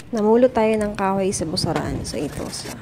Namulot tayo ng kahoy sa Busaran. So, ito siya.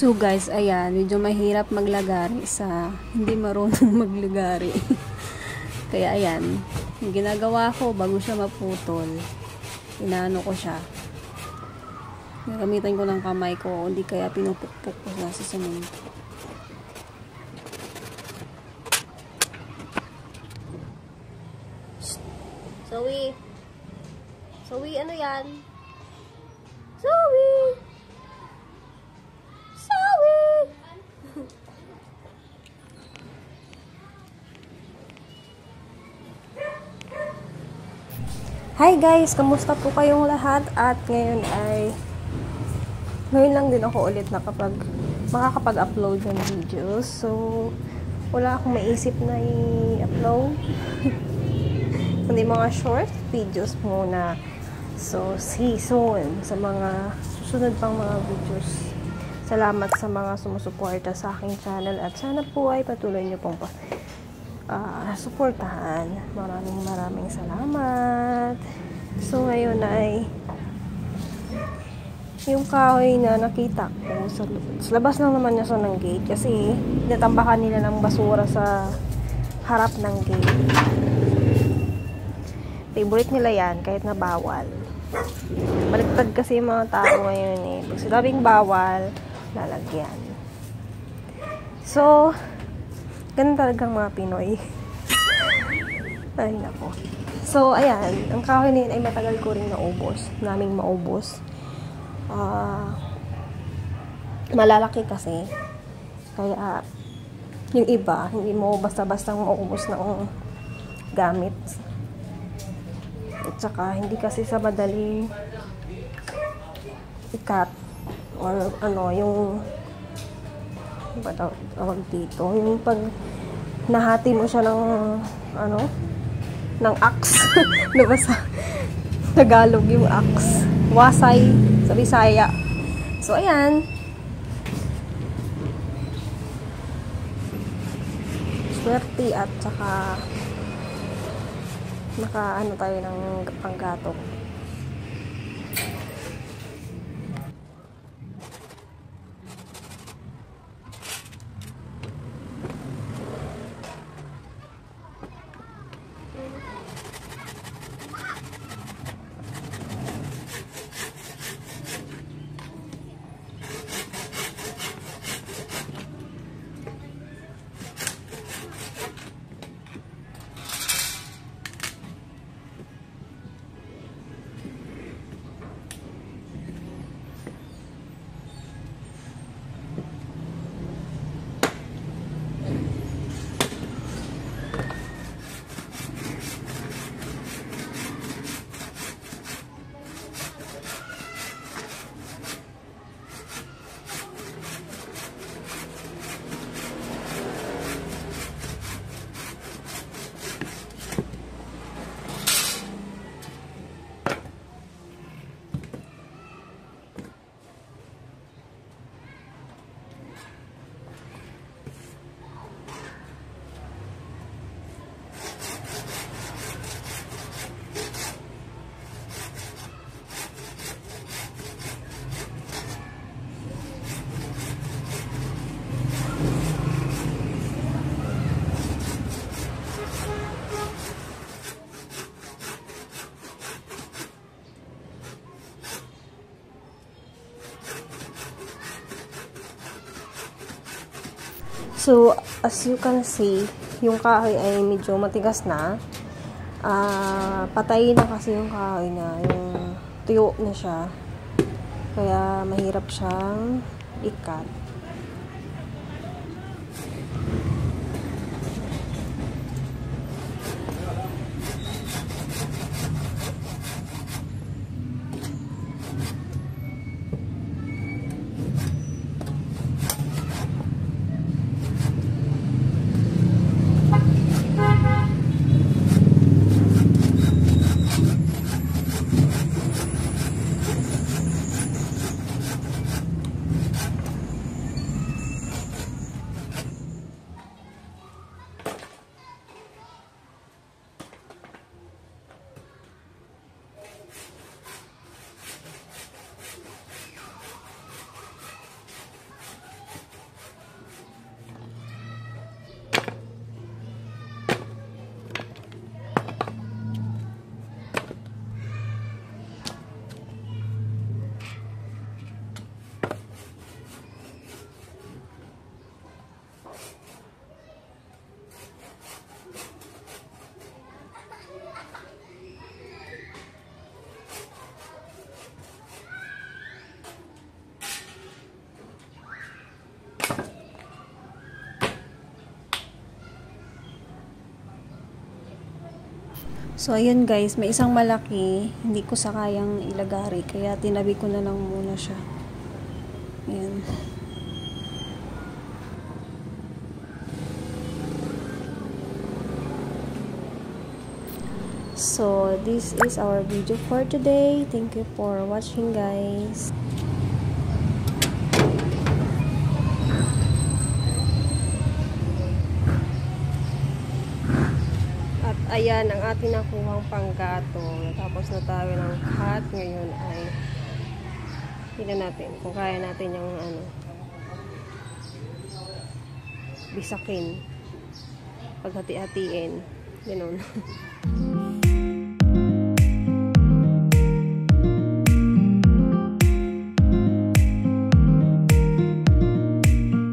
So guys, ayan, medyo mahirap maglagari sa hindi marunong maglagari. Kaya ayan, yung ginagawa ko bago siya maputol, inaano ko siya. Gagamitan ko ng kamay ko, hindi kaya pinupukpuk ko na sa semento. Zoe! Zoe, ano yan? Zoe! Hi guys! Kamusta po kayong lahat? At ngayon lang din ako ulit makakapag-upload ng videos. So, wala akong maisip na i-upload. Kundi mga short videos muna. So, see you soon sa mga susunod pang mga videos. Salamat sa mga sumusuporta sa aking channel at sana po ay patuloy niyo pong suportahan. Maraming salamat. So ngayon ay yung kahoy na nakita ko sa labas lang naman niya sa ng gate kasi natambakan nila ng basura sa harap ng gate. Favorite nila yan kahit na bawal. Baliktad kasi yung mga tao ngayon eh. Pag sinabing bawal, lalagyan. So, ganun talagang mga Pinoy. Ay, nako. So, ayan. Ang kahoy na yun ay matagal ko rin naming maubos. Malalaki kasi. Kaya, yung iba, hindi mo basta-basta maubos ng gamit. At saka, hindi kasi sa madaling ikat or ano, yung ba tawag dito, yung pag nahati mo siya ng ng axe. Diba sa Tagalog yung axe? Wasay sa Bisaya. So, ayan. Swerte at saka naka-ano tayo ng panggatong. So, as you can see, yung kahoy ay medyo matigas na. Patay na kasi yung kahoy na, yung tuyo na siya. Kaya mahirap siyang ikat. So, ayun guys, may isang malaki, hindi ko sa kayang ilagari, kaya tinabi ko na lang muna siya. Ayan. So, this is our video for today. Thank you for watching, guys. Ayan, ang ating nakuhang panggatong. Natapos na tayo ng cut. Ngayon ay tingnan natin kung kaya natin yung bisakin. Paghati-hatiin. Ganun.